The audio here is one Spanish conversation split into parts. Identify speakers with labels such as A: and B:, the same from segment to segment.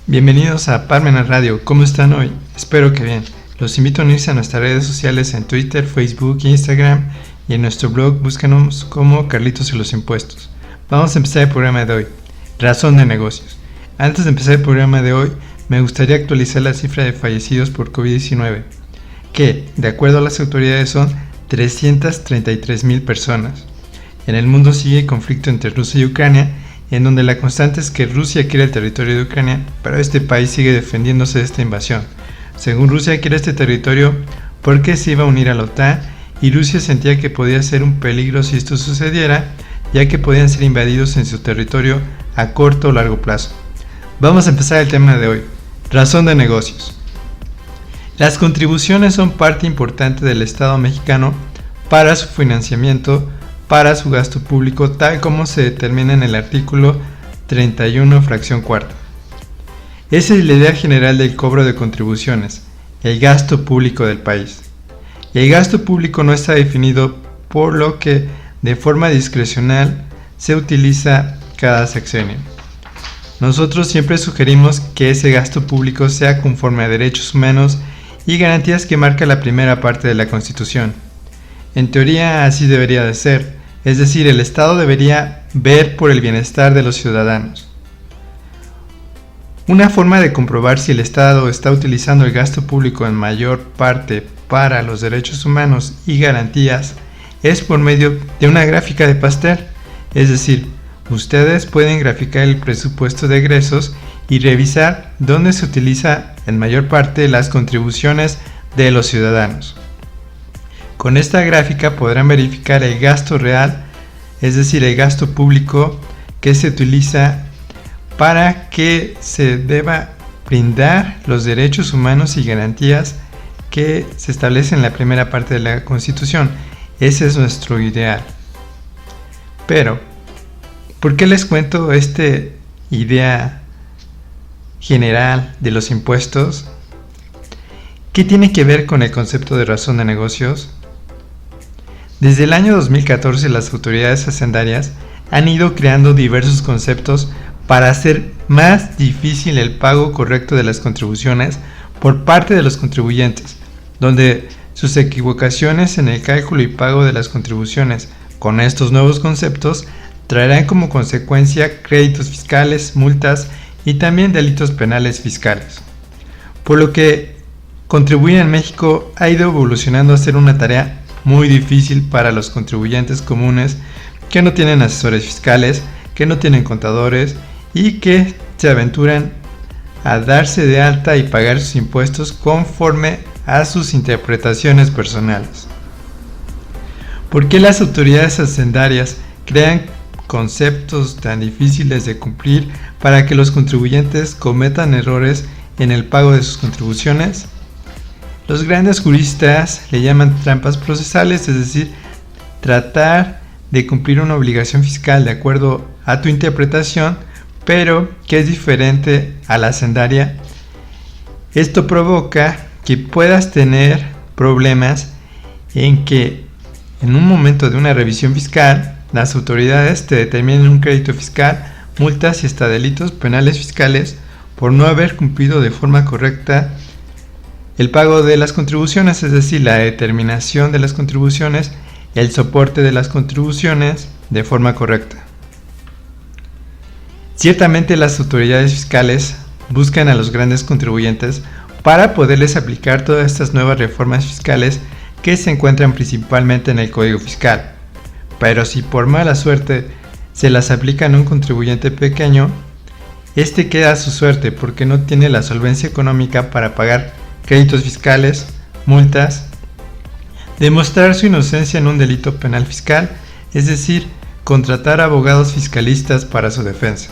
A: Bienvenidos a Parmenas Radio. ¿Cómo están hoy? Espero que bien. Los invito a unirse a nuestras redes sociales en Twitter, Facebook e Instagram, y en nuestro blog búscanos como Carlitos y los Impuestos. Vamos a empezar el programa de hoy. Razón de negocios. Antes de empezar el programa de hoy, me gustaría actualizar la cifra de fallecidos por COVID-19, que, de acuerdo a las autoridades, son 333,000 personas. En el mundo sigue el conflicto entre Rusia y Ucrania, en donde la constante es que Rusia quiere el territorio de Ucrania, pero este país sigue defendiéndose de esta invasión. Según Rusia quiere este territorio porque se iba a unir a la OTAN, y Rusia sentía que podía ser un peligro si esto sucediera, ya que podían ser invadidos en su territorio a corto o largo plazo. Vamos a empezar el tema de hoy. Razón de negocios. Las contribuciones son parte importante del Estado mexicano para su financiamiento, para su gasto público, tal como se determina en el artículo 31, fracción cuarta. Esa es la idea general del cobro de contribuciones, el gasto público del país. Y el gasto público no está definido, por lo que de forma discrecional se utiliza cada sexenio. Nosotros siempre sugerimos que ese gasto público sea conforme a derechos humanos y garantías que marca la primera parte de la Constitución. En teoría así debería de ser, es decir, el Estado debería ver por el bienestar de los ciudadanos. Una forma de comprobar si el Estado está utilizando el gasto público en mayor parte para los derechos humanos y garantías es por medio de una gráfica de pastel, es decir, ustedes pueden graficar el presupuesto de egresos y revisar dónde se utiliza en mayor parte las contribuciones de los ciudadanos. Con esta gráfica podrán verificar el gasto real, es decir, el gasto público que se utiliza para que se deba brindar los derechos humanos y garantías que se establecen en la primera parte de la Constitución. Ese es nuestro ideal. Pero, ¿por qué les cuento esta idea general de los impuestos? ¿Qué tiene que ver con el concepto de razón de negocios? Desde el año 2014 las autoridades hacendarias han ido creando diversos conceptos para hacer más difícil el pago correcto de las contribuciones por parte de los contribuyentes, donde sus equivocaciones en el cálculo y pago de las contribuciones con estos nuevos conceptos traerán como consecuencia créditos fiscales, multas y también delitos penales fiscales. Por lo que contribuir en México ha ido evolucionando a ser una tarea muy difícil para los contribuyentes comunes que no tienen asesores fiscales, que no tienen contadores y que se aventuran a darse de alta y pagar sus impuestos conforme a sus interpretaciones personales. ¿Por qué las autoridades hacendarias crean conceptos tan difíciles de cumplir para que los contribuyentes cometan errores en el pago de sus contribuciones? Los grandes juristas le llaman trampas procesales, es decir, tratar de cumplir una obligación fiscal de acuerdo a tu interpretación, pero que es diferente a la hacendaria. Esto provoca que puedas tener problemas en que en un momento de una revisión fiscal, las autoridades te determinen un crédito fiscal, multas y hasta delitos penales fiscales por no haber cumplido de forma correcta el pago de las contribuciones, es decir, la determinación de las contribuciones, el soporte de las contribuciones de forma correcta. Ciertamente las autoridades fiscales buscan a los grandes contribuyentes para poderles aplicar todas estas nuevas reformas fiscales que se encuentran principalmente en el Código Fiscal. Pero si por mala suerte se las aplican a un contribuyente pequeño, este queda a su suerte porque no tiene la solvencia económica para pagar créditos fiscales, multas, demostrar su inocencia en un delito penal fiscal, es decir, contratar abogados fiscalistas para su defensa.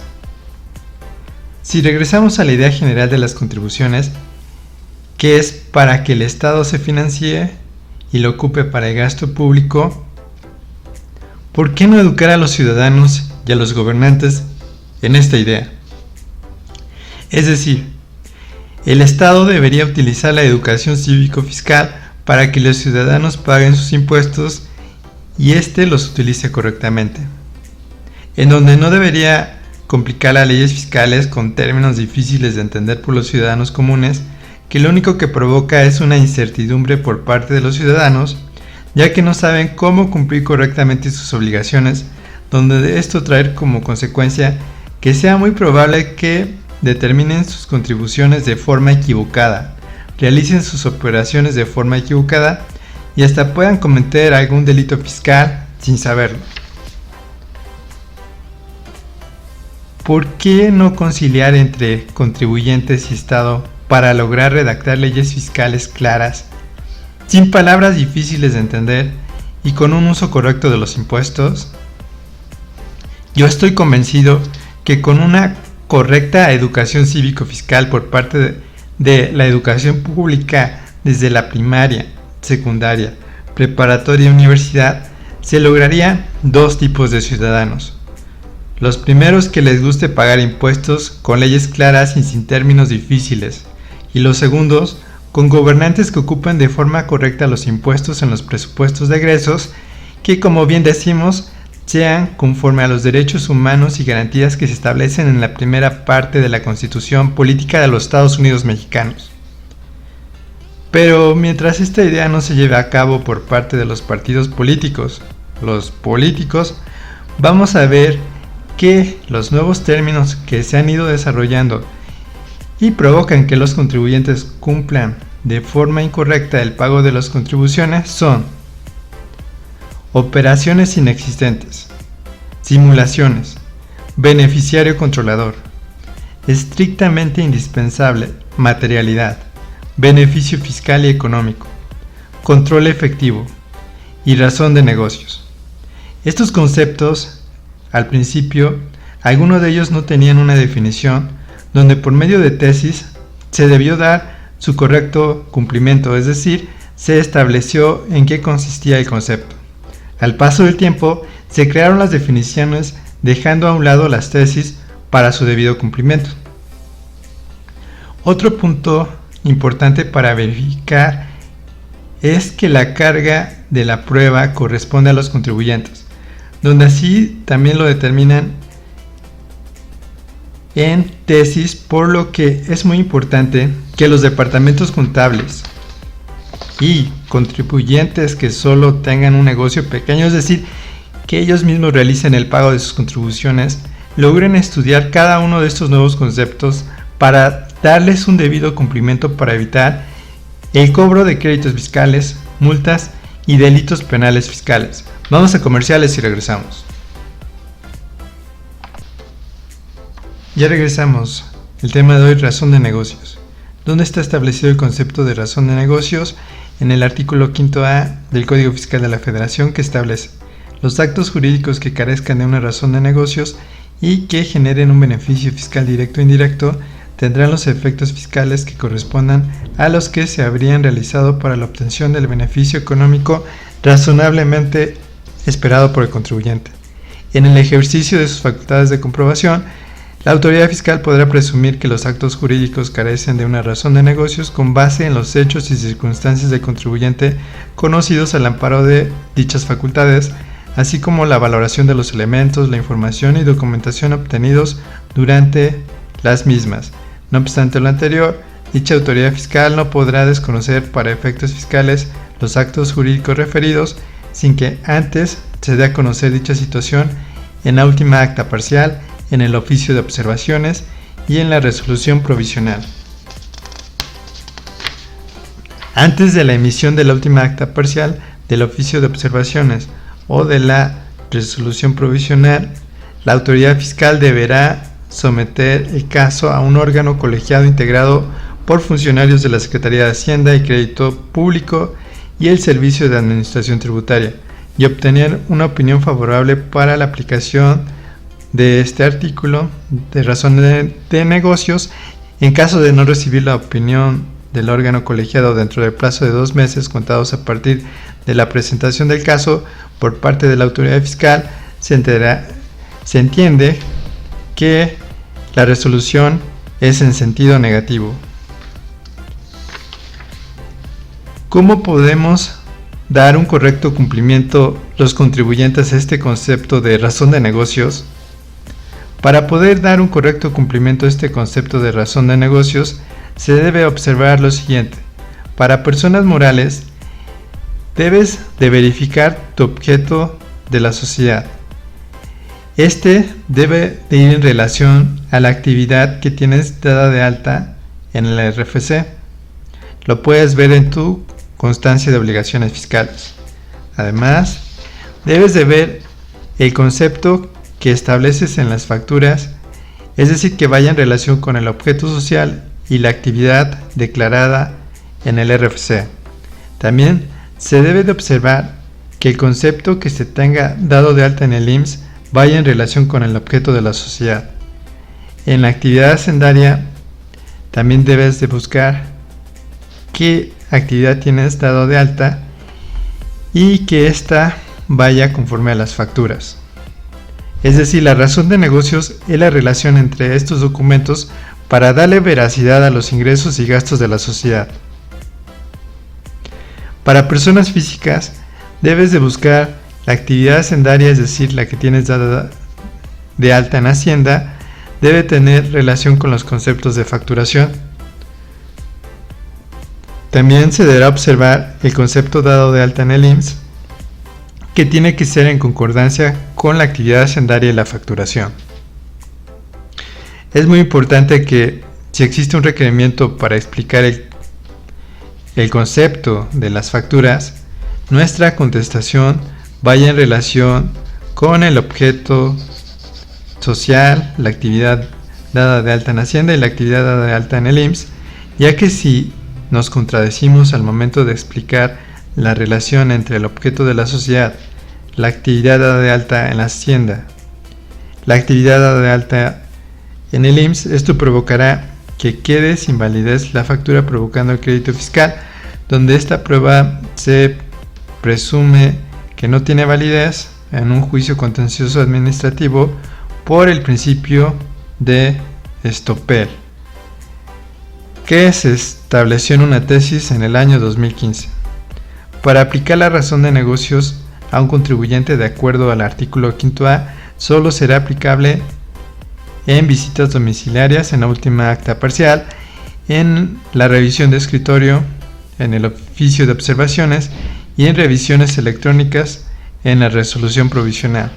A: Si regresamos a la idea general de las contribuciones, que es para que el Estado se financie y lo ocupe para el gasto público, ¿por qué no educar a los ciudadanos y a los gobernantes en esta idea? Es decir, el Estado debería utilizar la educación cívico-fiscal para que los ciudadanos paguen sus impuestos y éste los utilice correctamente. En donde no debería complicar las leyes fiscales con términos difíciles de entender por los ciudadanos comunes, que lo único que provoca es una incertidumbre por parte de los ciudadanos, ya que no saben cómo cumplir correctamente sus obligaciones, donde de esto traer como consecuencia que sea muy probable que determinen sus contribuciones de forma equivocada, realicen sus operaciones de forma equivocada y hasta puedan cometer algún delito fiscal sin saberlo. ¿Por qué no conciliar entre contribuyentes y Estado para lograr redactar leyes fiscales claras, sin palabras difíciles de entender y con un uso correcto de los impuestos? Yo estoy convencido que con una correcta educación cívico-fiscal por parte de la educación pública desde la primaria, secundaria, preparatoria y universidad, se lograrían dos tipos de ciudadanos. Los primeros que les guste pagar impuestos con leyes claras y sin términos difíciles, y los segundos con gobernantes que ocupen de forma correcta los impuestos en los presupuestos de egresos, que como bien decimos, sean conforme a los derechos humanos y garantías que se establecen en la primera parte de la Constitución Política de los Estados Unidos Mexicanos. Pero mientras esta idea no se lleve a cabo por parte de los partidos políticos, los políticos, vamos a ver que los nuevos términos que se han ido desarrollando y provocan que los contribuyentes cumplan de forma incorrecta el pago de las contribuciones son operaciones inexistentes, simulaciones, beneficiario controlador, estrictamente indispensable, materialidad, beneficio fiscal y económico, control efectivo y razón de negocios. Estos conceptos, al principio, algunos de ellos no tenían una definición donde por medio de tesis se debió dar su correcto cumplimiento, es decir, se estableció en qué consistía el concepto. Al paso del tiempo, se crearon las definiciones dejando a un lado las tesis para su debido cumplimiento. Otro punto importante para verificar es que la carga de la prueba corresponde a los contribuyentes, donde así también lo determinan en tesis, por lo que es muy importante que los departamentos contables y contribuyentes que solo tengan un negocio pequeño, es decir, que ellos mismos realicen el pago de sus contribuciones, logren estudiar cada uno de estos nuevos conceptos para darles un debido cumplimiento para evitar el cobro de créditos fiscales, multas y delitos penales fiscales. Vamos a comerciales y regresamos. Ya regresamos. El tema de hoy, razón de negocios. ¿Dónde está establecido el concepto de razón de negocios? En el artículo 5A del Código Fiscal de la Federación, que establece los actos jurídicos que carezcan de una razón de negocios y que generen un beneficio fiscal directo o indirecto tendrán los efectos fiscales que correspondan a los que se habrían realizado para la obtención del beneficio económico razonablemente esperado por el contribuyente. En el ejercicio de sus facultades de comprobación, la autoridad fiscal podrá presumir que los actos jurídicos carecen de una razón de negocios con base en los hechos y circunstancias del contribuyente conocidos al amparo de dichas facultades, así como la valoración de los elementos, la información y documentación obtenidos durante las mismas. No obstante lo anterior, dicha autoridad fiscal no podrá desconocer para efectos fiscales los actos jurídicos referidos sin que antes se dé a conocer dicha situación en la última acta parcial, en el oficio de observaciones y en la resolución provisional. Antes de la emisión de la última acta parcial, del oficio de observaciones o de la resolución provisional, la autoridad fiscal deberá someter el caso a un órgano colegiado integrado por funcionarios de la Secretaría de Hacienda y Crédito Público y el Servicio de Administración Tributaria, y obtener una opinión favorable para la aplicación de este artículo de razón de negocios. En caso de no recibir la opinión del órgano colegiado dentro del plazo de 2 meses contados a partir de la presentación del caso por parte de la autoridad fiscal, se entiende que la resolución es en sentido negativo. ¿Cómo podemos dar un correcto cumplimiento los contribuyentes a este concepto de razón de negocios? Para poder dar un correcto cumplimiento a este concepto de razón de negocios, se debe observar lo siguiente. Para personas morales, debes de verificar tu objeto de la sociedad. Este debe de ir en relación a la actividad que tienes dada de alta en el RFC. Lo puedes ver en tu constancia de obligaciones fiscales. Además, debes de ver el concepto que estableces en las facturas, es decir, que vaya en relación con el objeto social y la actividad declarada en el RFC. También se debe de observar que el concepto que se tenga dado de alta en el IMSS vaya en relación con el objeto de la sociedad. En la actividad hacendaria también debes de buscar qué actividad tienes dado de alta y que ésta vaya conforme a las facturas. Es decir, la razón de negocios es la relación entre estos documentos para darle veracidad a los ingresos y gastos de la sociedad. Para personas físicas, debes de buscar la actividad hacendaria, es decir, la que tienes dada de alta en Hacienda, debe tener relación con los conceptos de facturación. También se deberá observar el concepto dado de alta en el IMSS, que tiene que ser en concordancia con la actividad hacendaria y la facturación. Es muy importante que si existe un requerimiento para explicar el concepto de las facturas, nuestra contestación vaya en relación con el objeto social, la actividad dada de alta en Hacienda y la actividad dada de alta en el IMSS, ya que si nos contradecimos al momento de explicar la relación entre el objeto de la sociedad, la actividad dada de alta en la Hacienda, la actividad dada de alta en el IMSS, esto provocará que quede sin validez la factura, provocando el crédito fiscal, donde esta prueba se presume que no tiene validez en un juicio contencioso administrativo por el principio de estoppel, que se estableció en una tesis en el año 2015. Para aplicar la razón de negocios a un contribuyente de acuerdo al artículo 5A, solo será aplicable en visitas domiciliarias, en la última acta parcial, en la revisión de escritorio, en el oficio de observaciones y en revisiones electrónicas en la resolución provisional.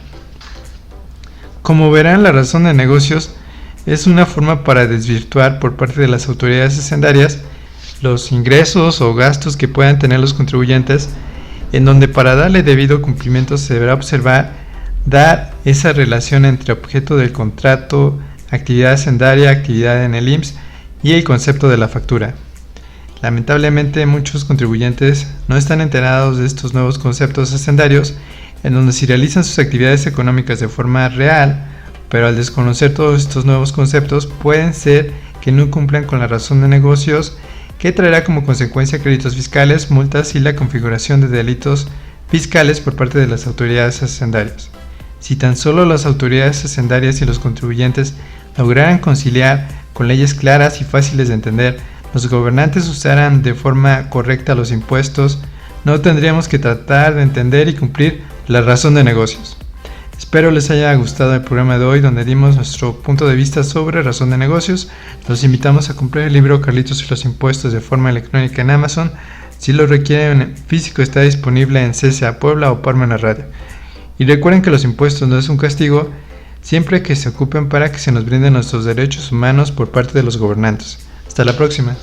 A: Como verán, la razón de negocios es una forma para desvirtuar por parte de las autoridades hacendarias los ingresos o gastos que puedan tener los contribuyentes, en donde para darle debido cumplimiento se deberá observar dar esa relación entre objeto del contrato, actividad hacendaria, actividad en el IMSS y el concepto de la factura. Lamentablemente, muchos contribuyentes no están enterados de estos nuevos conceptos hacendarios, en donde si realizan sus actividades económicas de forma real, pero al desconocer todos estos nuevos conceptos, pueden ser que no cumplan con la razón de negocios, que traerá como consecuencia créditos fiscales, multas y la configuración de delitos fiscales por parte de las autoridades hacendarias. Si tan solo las autoridades hacendarias y los contribuyentes lograran conciliar con leyes claras y fáciles de entender, los gobernantes usaran de forma correcta los impuestos, no tendríamos que tratar de entender y cumplir la razón de negocios. Espero les haya gustado el programa de hoy, donde dimos nuestro punto de vista sobre razón de negocios. Los invitamos a comprar el libro Carlitos y los impuestos de forma electrónica en Amazon. Si lo requieren en físico, está disponible en CCA Puebla o Parmenas Radio. Y recuerden que los impuestos no es un castigo, siempre que se ocupen para que se nos brinden nuestros derechos humanos por parte de los gobernantes. Hasta la próxima.